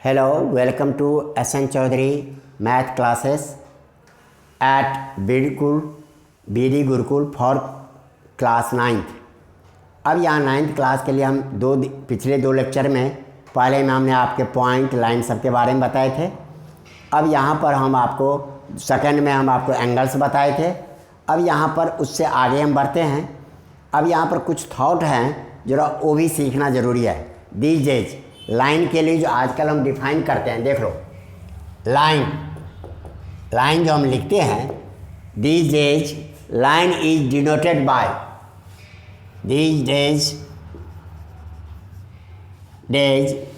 Hello, welcome to SN Chaudhary math classes at BD Gurukul for class 9th। अब यहाँ 9th class के लिए हम पिछले दो लेक्चर में पहले में हमने आपके पॉइंट लाइन सब के बारे में बताए थे। अब यहाँ पर हम आपको सेकंड में हम आपको एंगल्स बताए थे। अब यहाँ पर उससे आगे हम बढ़ते हैं। अब यहाँ पर कुछ थॉट हैं जरा वो भी सीखना ज़रूरी है। दीज डेज लाइन के लिए जो आजकल हम डिफाइन करते हैं, देख लो लाइन जो हम लिखते हैं, these days line is denoted by, these days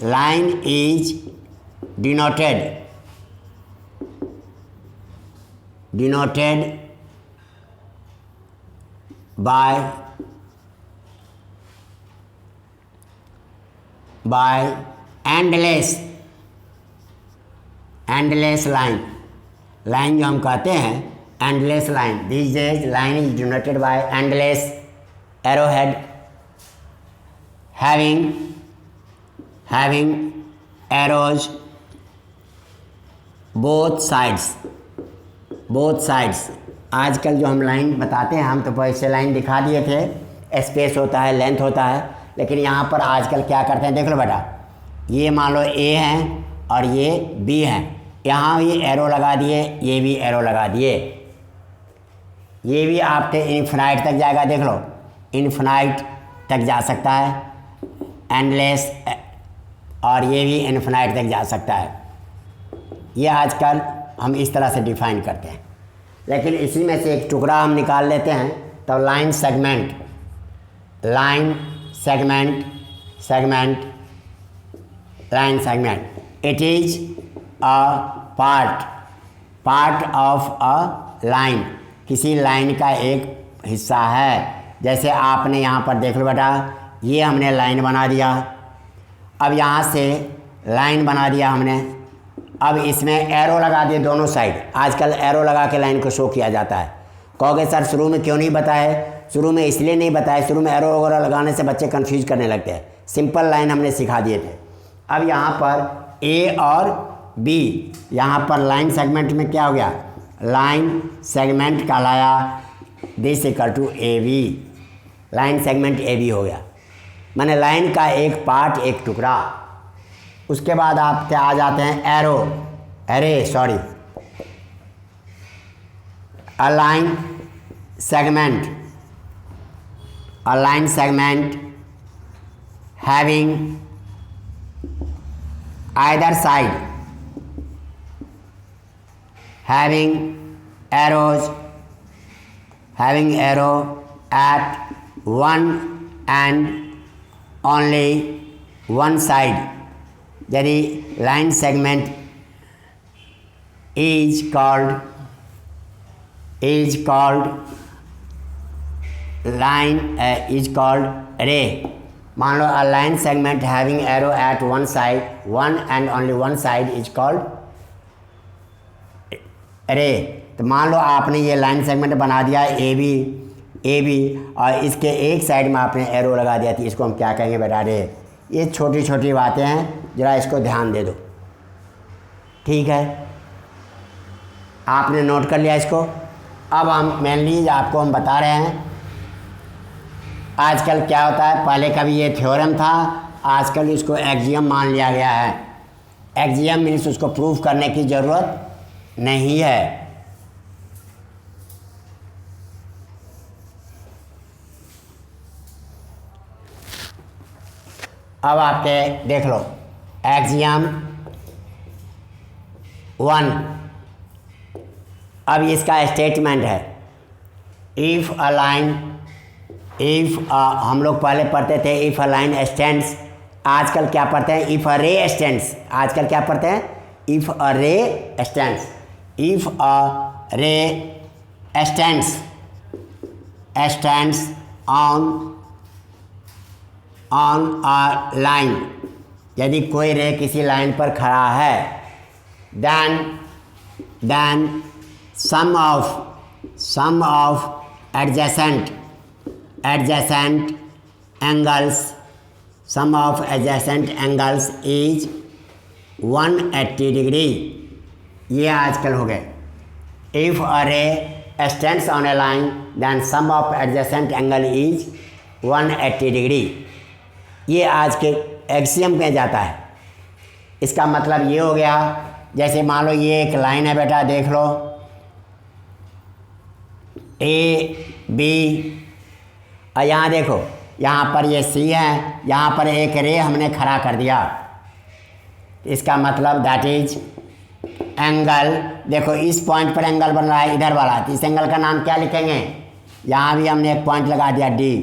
line is denoted by endless line जो हम कहते हैं endless line। These days line is denoted by endless arrowhead having arrows both sides। आजकल जो हम लाइन बताते हैं, हम तो ऐसे लाइन दिखा दिए थे, स्पेस होता है, लेंथ होता है, लेकिन यहाँ पर आजकल क्या करते हैं, देख लो बेटा, ये मान लो ए हैं और ये बी हैं, यहाँ भी एरो लगा दिए, ये भी एरो लगा दिए, ये भी आपके इन्फिनाइट तक जाएगा, देख लो इन्फिनाइट तक जा सकता है, एंडलेस, और ये भी इन्फिनाइट तक जा सकता है। ये आजकल हम इस तरह से डिफाइन करते हैं। लेकिन इसी में से एक टुकड़ा हम निकाल लेते हैं, तो line segment it is a part of a line, किसी लाइन का एक हिस्सा है। जैसे आपने यहाँ पर देख लो बेटा, ये हमने लाइन बना दिया, अब यहाँ से लाइन बना दिया हमने, अब इसमें एरो लगा दिए दोनों साइड। आजकल एरो लगा के लाइन को शो किया जाता है। कहोगे सर शुरू में क्यों नहीं बताए? शुरू में इसलिए नहीं बताया, शुरू में एरो वगैरह लगाने से बच्चे कंफ्यूज करने लगते हैं। सिंपल लाइन हमने सिखा दिए थे। अब यहाँ पर ए और बी, यहाँ पर लाइन सेगमेंट में क्या हो गया, लाइन सेगमेंट कहलाया, this equal to A B, line segment A B हो गया, माने लाइन का एक पार्ट, एक टुकड़ा। उसके बाद आप क्या आ जाते हैं, a line segment having either side having arrow at one and only one side, यदि line segment is called ray। मान लो a line segment having arrow at one side, one and only one side is called ray। तो मान लो आपने ये line segment बना दिया A B और इसके एक साइड में आपने एरो लगा दिया, तो इसको हम क्या कहेंगे बेटा, रे। ये छोटी छोटी बातें हैं, ज़रा इसको ध्यान दे दो, ठीक है? आपने नोट कर लिया इसको। अब हम मेनली आपको हम बता रहे हैं आजकल क्या होता है। पहले का भी ये थ्योरम था, आजकल इसको एक्सियम मान लिया गया है। एक्सियम मीन्स उसको प्रूफ करने की ज़रूरत नहीं है। अब आपके देख लो एक्सियम 1, अब इसका स्टेटमेंट है, इफ़ हम लोग पहले पढ़ते थे इफ़ अ लाइन स्टैंड्स, आजकल क्या पढ़ते हैं, इफ़ अ रे स्टैंड्स। आजकल क्या पढ़ते हैं, if a ray stands. If a ray stands on a line, यदि कोई रे किसी लाइन पर खड़ा है, then sum of adjacent angles, sum of adjacent angles is 180 degree, ये आजकल हो गए। If a ray stands on a line then sum of adjacent angle is 180 degree, ये आज के एक्सियम में जाता है। इसका मतलब ये हो गया, जैसे मान लो ये एक लाइन है बेटा, देख लो ए बी, और यहाँ देखो यहाँ पर ये सी है, यहाँ पर एक रे हमने खड़ा कर दिया। इसका मतलब दैट इज एंगल, देखो इस पॉइंट पर एंगल बन रहा है इधर वाला, तो इस एंगल का नाम क्या लिखेंगे, यहाँ भी हमने एक पॉइंट लगा दिया D,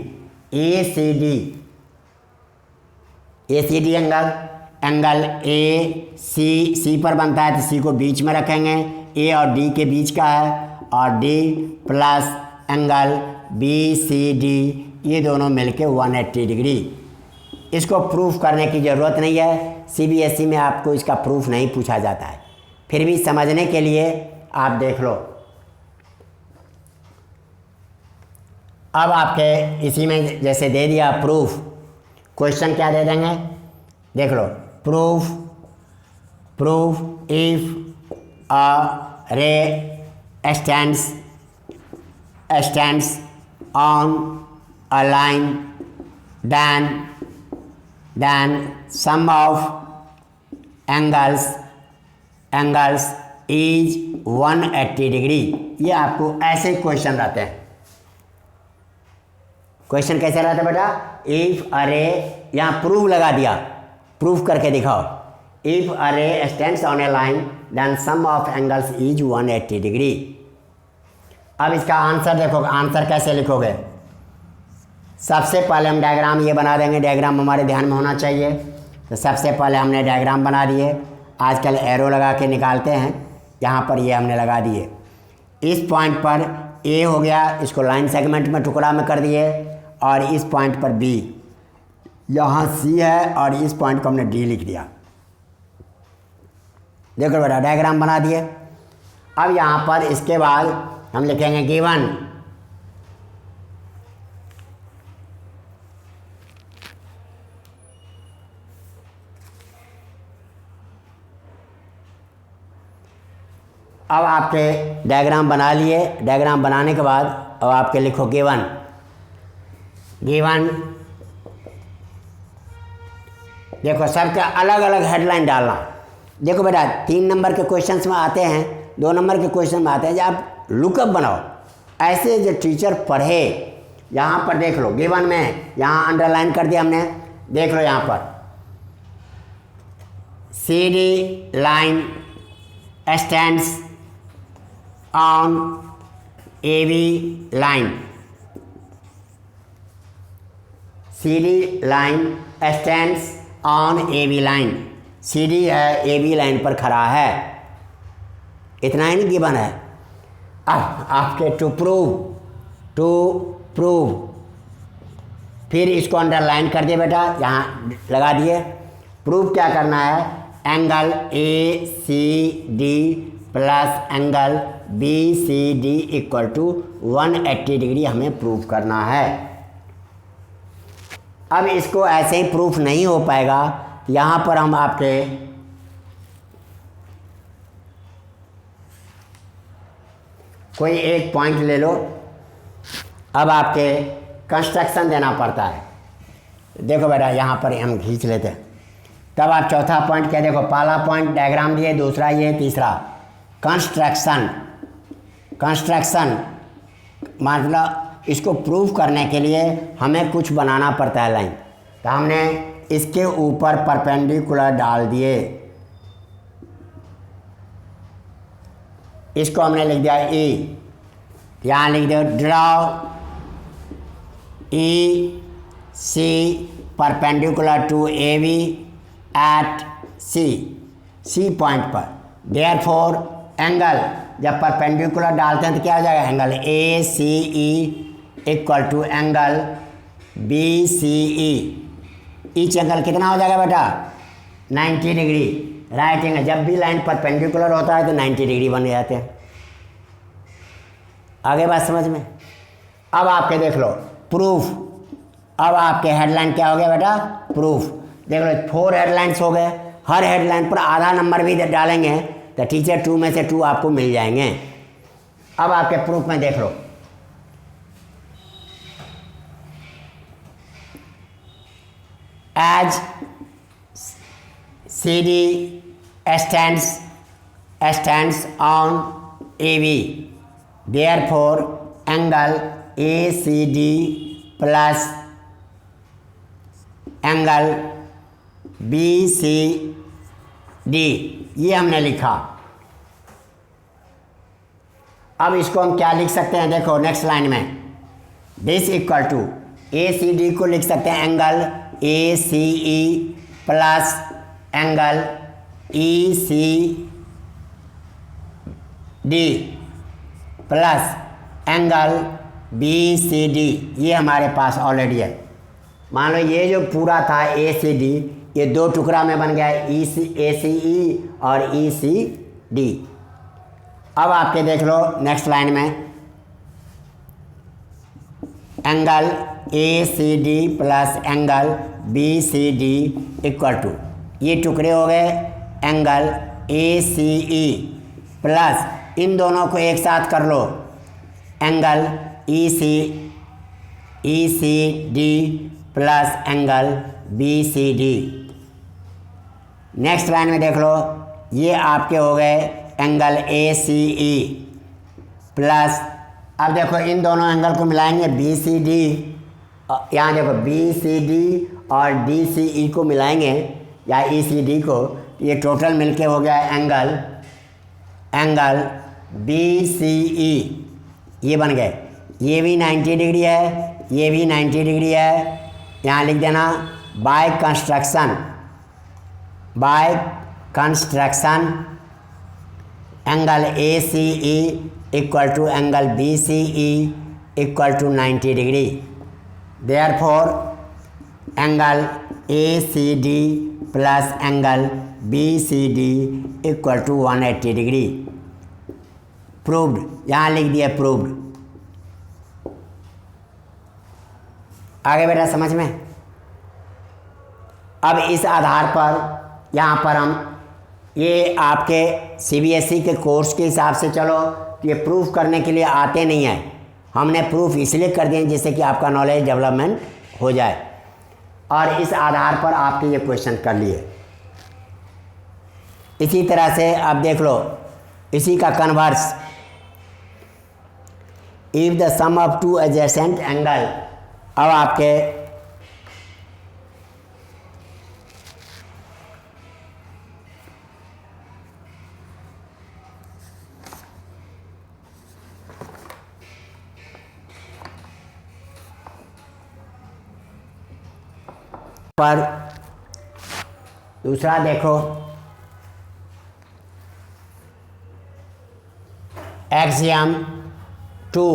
A C D, A C D angle A C पर बनता है, तो सी को बीच में रखेंगे, ए और डी के बीच का है, और D plus angle B C D, ये दोनों मिलके 180 डिग्री। इसको प्रूफ करने की ज़रूरत नहीं है, सीबीएसई में आपको इसका प्रूफ नहीं पूछा जाता है, फिर भी समझने के लिए आप देख लो। अब आपके इसी में जैसे दे दिया प्रूफ, क्वेश्चन क्या दे देंगे, देख लो, proof if a ray stands on a line then sum of angles is 180 degree. ये आपको ऐसे क्वेश्चन रहते हैं। क्वेश्चन कैसे रहता है बेटा, इफ अरे, यहाँ प्रूफ लगा दिया, प्रूफ करके दिखाओ, if a ray stands on a line then sum of angles is 180 degree. अब इसका आंसर देखो, आंसर कैसे लिखोगे, सबसे पहले हम डायग्राम ये बना देंगे, डायग्राम हमारे ध्यान में होना चाहिए। तो सबसे पहले हमने डायग्राम बना दिए, आजकल एरो लगा के निकालते हैं, यहाँ पर ये हमने लगा दिए। इस पॉइंट पर ए हो गया, इसको लाइन सेगमेंट में टुकड़ा में कर दिए, और इस पॉइंट पर बी, यहाँ सी है, और इस पॉइंट को हमने डी लिख दिया। देखो बेटा डायग्राम बना दिए। अब यहाँ पर इसके बाद हम लिखेंगे गिवन, अब आपके डायग्राम बना लिए, डायग्राम बनाने के बाद अब आपके लिखो गिवन देखो सबका अलग अलग हेडलाइन डालना। देखो बेटा 3 नंबर के क्वेश्चंस में आते हैं, 2 नंबर के क्वेश्चन में आते हैं, जब आप लुकअप बनाओ, ऐसे जो टीचर पढ़े, यहाँ पर देख लो गिवन में, यहाँ अंडरलाइन कर दिया हमने, देख लो यहाँ पर C D line stands on A B line, C D line stands on A B line, C D है ए बी लाइन पर खड़ा है, इतना ही नहीं गिवन है। अब आपके टू प्रूव, फिर इसको अंडरलाइन कर दिए बेटा, यहाँ लगा दिए। प्रूफ क्या करना है, angle A C D plus angle B C D equal to 180 degree हमें प्रूफ करना है। अब इसको ऐसे ही प्रूफ नहीं हो पाएगा, यहाँ पर हम आपके कोई एक पॉइंट ले लो, अब आपके कंस्ट्रक्शन देना पड़ता है। देखो बेटा यहाँ पर हम खींच लेते हैं, तब आप चौथा पॉइंट क्या, देखो पहला पॉइंट डायग्राम दिए, दूसरा ये, तीसरा कंस्ट्रक्शन मतलब इसको प्रूफ करने के लिए हमें कुछ बनाना पड़ता है लाइन, तो हमने इसके ऊपर परपेंडिकुलर डाल दिए, इसको हमने लिख दिया ई, यहाँ लिख दिया draw E C perpendicular to A B at C point पर। देयरफॉर एंगल जब परपेंडिकुलर डालते हैं तो क्या हो जाएगा, angle A C E equal to angle B C E, each angle कितना हो जाएगा बेटा 90 डिग्री, राइट एंगल। जब भी लाइन परपेंडिकुलर होता है तो 90 डिग्री बन जाते हैं। आगे बात समझ में। अब आपके देख लो प्रूफ, अब आपके हेडलाइन क्या हो गया बेटा, प्रूफ। देख लो 4 हेडलाइंस हो गए। हर हेडलाइन पर आधा नंबर भी डालेंगे तो टीचर 2 में से 2 आपको मिल जाएंगे। अब आपके प्रूफ में देख लो, as CD stands on AB, therefore angle ACD plus angle BCD, ये हमने लिखा। अब इसको हम क्या लिख सकते हैं, देखो नेक्स्ट लाइन में, दिस इक्वल टू ACD को लिख सकते हैं angle ACE plus angle ECD plus angle BCD, ये हमारे पास ऑलरेडी है। मान लो ये जो पूरा था ACD, ये 2 टुकड़ा में बन गया ACE और ECD। अब आपके देख लो नेक्स्ट लाइन में, angle ACD plus angle BCD equal to, ये टुकड़े हो गए एंगल ACE प्लस इन दोनों को एक साथ कर लो angle ECD plus angle BCD। Next line में देख लो, ये आपके हो गए एंगल ACE प्लस, अब देखो इन दोनों एंगल को मिलाएंगे BCD, यहाँ देखो BCD और DCE को मिलाएंगे या ECD को, ये टोटल मिलके हो गया एंगल BCE, ये बन गए। ये भी 90 डिग्री है, ये भी 90 डिग्री है। यहाँ लिख देना by construction angle ACE equal to angle BCE equal to 90 degree. Therefore angle ACD plus angle BCD equal to 180 degree. Proved, यहाँ लिख दिया प्रूव्ड। आगे बेटा समझ में। अब इस आधार पर यहाँ पर हम ये आपके CBSE के कोर्स के हिसाब से, चलो ये प्रूफ करने के लिए आते नहीं हैं, हमने प्रूफ इसलिए कर दिए जिससे कि आपका नॉलेज डेवलपमेंट हो जाए, और इस आधार पर आपके ये क्वेश्चन कर लिए। इसी तरह से अब देख लो इसी का converse, if the sum of 2 adjacent angle, अब आपके पर दूसरा देखो, एक्सियम 2,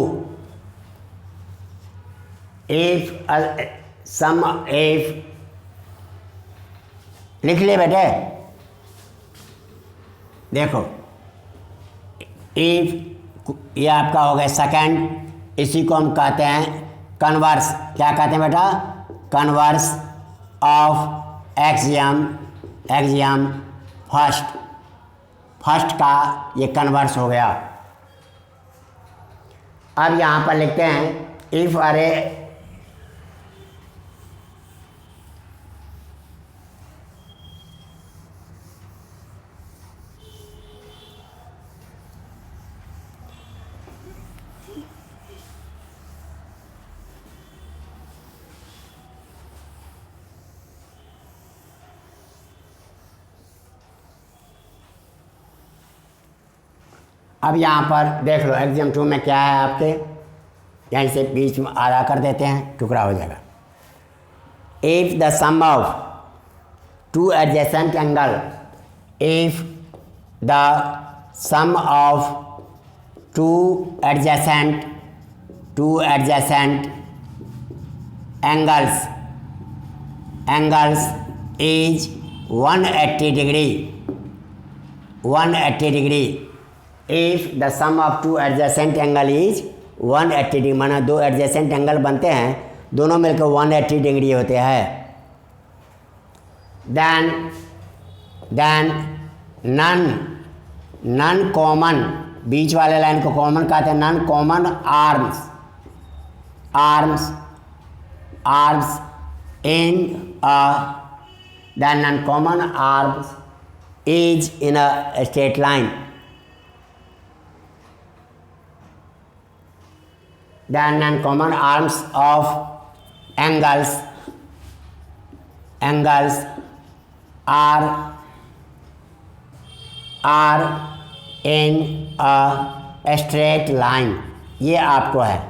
इफ सम, इफ लिख ले बेटे, देखो इफ ये आपका हो गया सेकंड, इसी को हम कहते हैं कन्वर्स, क्या कहते हैं बेटा, कन्वर्स ऑफ एक्सियम फर्स्ट का ये कन्वर्स हो गया। अब यहाँ पर लिखते हैं इफ अरे अब यहाँ पर देख लो एक्सियम 2 में क्या है आपके, यहीं से बीच में आधा कर देते हैं, टुकड़ा हो जाएगा। If the sum of 2 adjacent angle, if the sum of 2 adjacent angles is 180 degree, if the sum of 2 adjacent angle is 180 degree, माना 2 एडजेसेंट एंगल बनते हैं, दोनों मिलकर 180 डिग्री होते हैं, then then non, non common, बीच वाले लाइन को कॉमन कहते हैं, non common arms, arms, arms in then non common arms is in a straight line. The non-common arms of angles are in a straight line. ये आपको है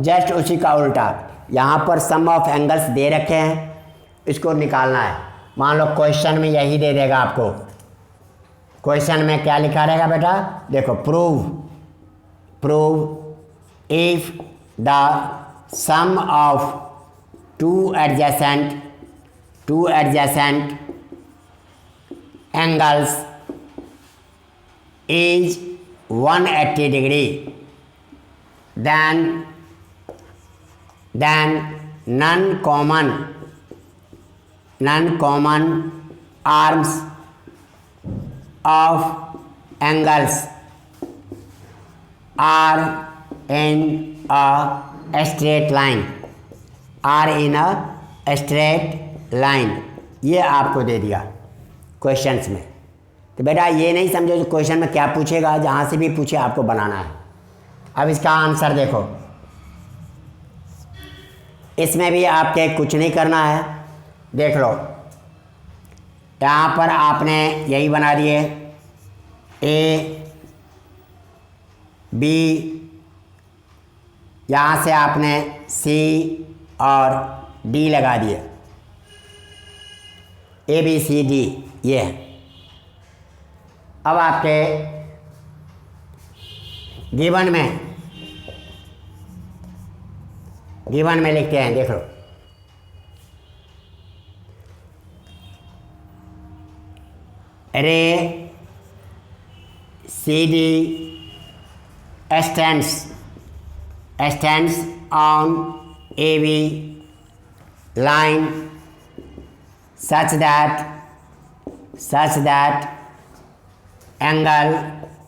just उसी का उल्टा। यहाँ पर सम ऑफ एंगल्स दे रखे हैं, इसको निकालना है। मान लो क्वेश्चन में यही दे देगा आपको। क्वेश्चन में क्या लिखा रहेगा बेटा, देखो, prove if the sum of two adjacent angles is 180 degree, then non-common arms of angles are in a straight line, ये आपको दे दिया क्वेश्चंस में। तो बेटा ये नहीं समझो जो क्वेश्चन में क्या पूछेगा, जहाँ से भी पूछे आपको बनाना है। अब इसका आंसर देखो, इसमें भी आपके कुछ नहीं करना है। देख लो, यहाँ पर आपने यही बना दिए, ए बी, यहाँ से आपने सी और डी लगा दिए, ए बी सी डी, ये है। अब आपके गिवन में लिखते हैं, देख लो, ray C D stands on AB line such that angle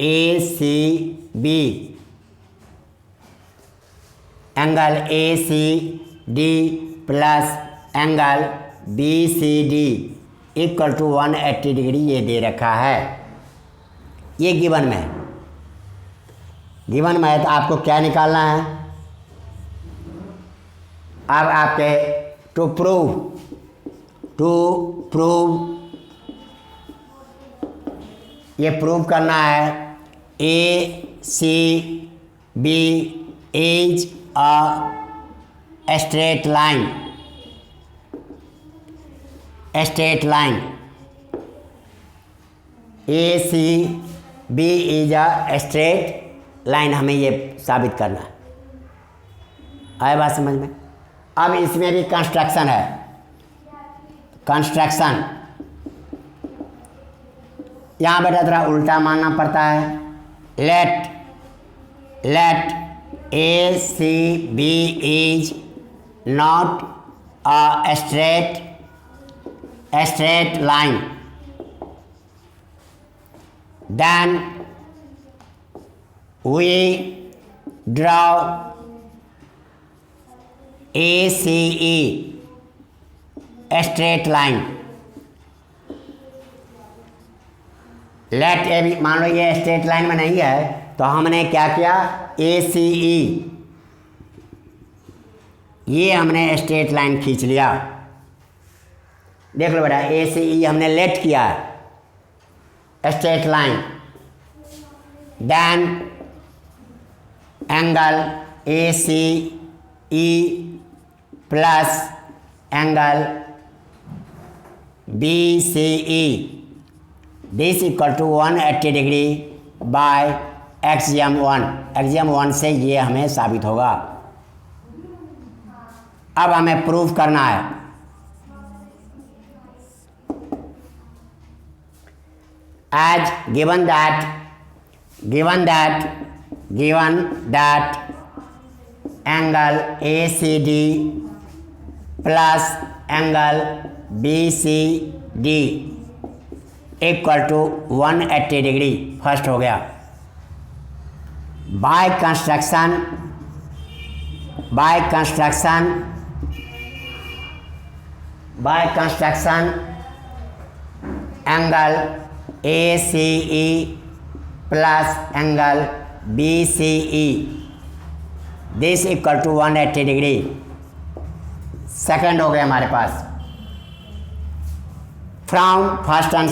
ACD plus angle BCD equal to 180 degree ये दे रखा है। ये गिवन में है, तो आपको क्या निकालना है। अब आपके टू प्रूव ये प्रूव करना है, ACB is a straight line, ACB is a straight line, हमें ये साबित करना है। आए बात समझ में। अब इसमें भी कंस्ट्रक्शन है, यहाँ बेटा थोड़ा उल्टा मानना पड़ता है। Let ACB is not a straight line, then we draw ACE a straight line. Let A B, मान लो ये स्ट्रेट लाइन में नहीं है, तो हमने क्या किया, ACE ये हमने स्ट्रेट लाइन खींच लिया। देख लो बेटा, ACE हमने लेट किया straight line, then angle ACE plus angle BCE this equal to 180 degree by axiom 1 से ये हमें साबित होगा। अब हमें प्रूव करना है। As given that angle ACD plus angle BCD equal to 180 degree, first हो गया। By construction angle ACE plus angle BCE this equal to 180 degree, second हो गया हमारे पास। From first and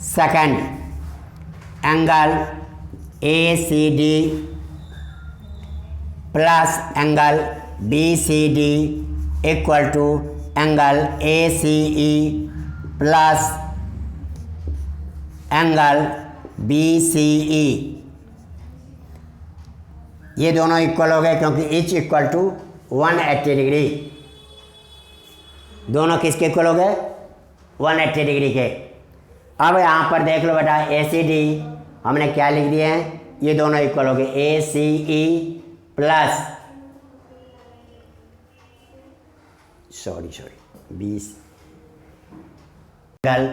second angle ACD plus angle BCD equal to angle ACE plus angle BCE। ये दोनों equal हो गए क्योंकि ईच इक्वल टू 180 डिग्री। दोनों किसके इक्वल हो गए? 180 डिग्री के। अब यहाँ पर देख लो बेटा, ACD हमने क्या लिख दिए हैं, ये दोनों इक्वल हो गए। ACE प्लस बीस एंगल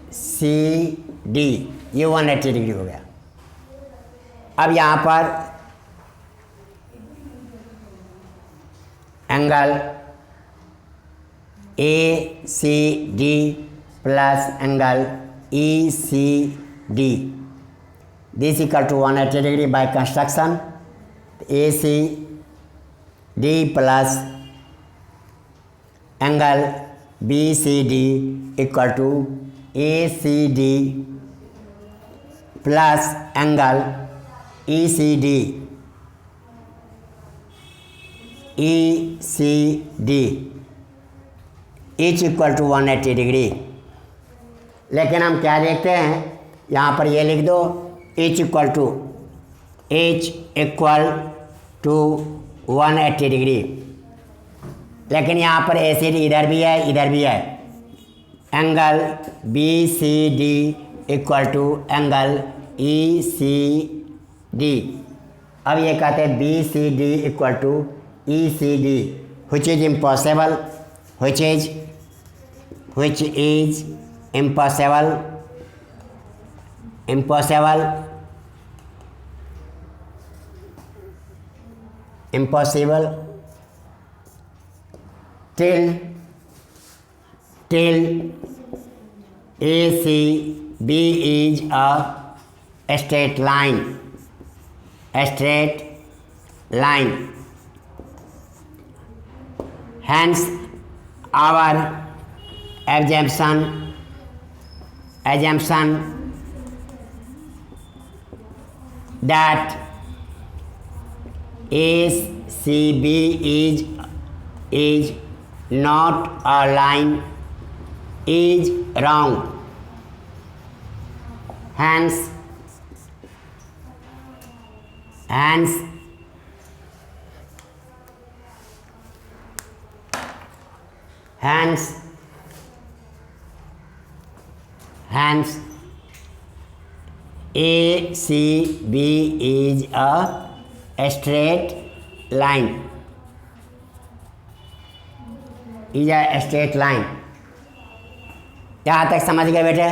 ECD, ये 180 डिग्री हो गया। अब यहाँ पर angle ACD plus angle ECD this equal to 180 degree by construction. ACD plus angle BCD equal to ACD plus angle ECD each equal to 180 degree. लेकिन हम क्या देखते हैं, यहाँ पर ये लिख दो ईच इक्वल टू 180 डिग्री। लेकिन यहाँ पर ACD इधर भी है, angle BCD equal to angle ECD। अब ये कहते हैं BCD equal to ECD, which is impossible, which is impossible till ACB is a straight line. Hence our assumption that ACB is not a line is wrong. Hence ACB is a straight line. यहाँ तक समझ गए बेटे?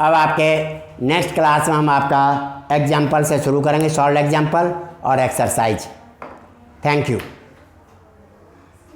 अब आपके next class में हम आपका एग्जाम्पल से शुरू करेंगे, सॉल्व एग्जाम्पल और एक्सरसाइज। Thank you.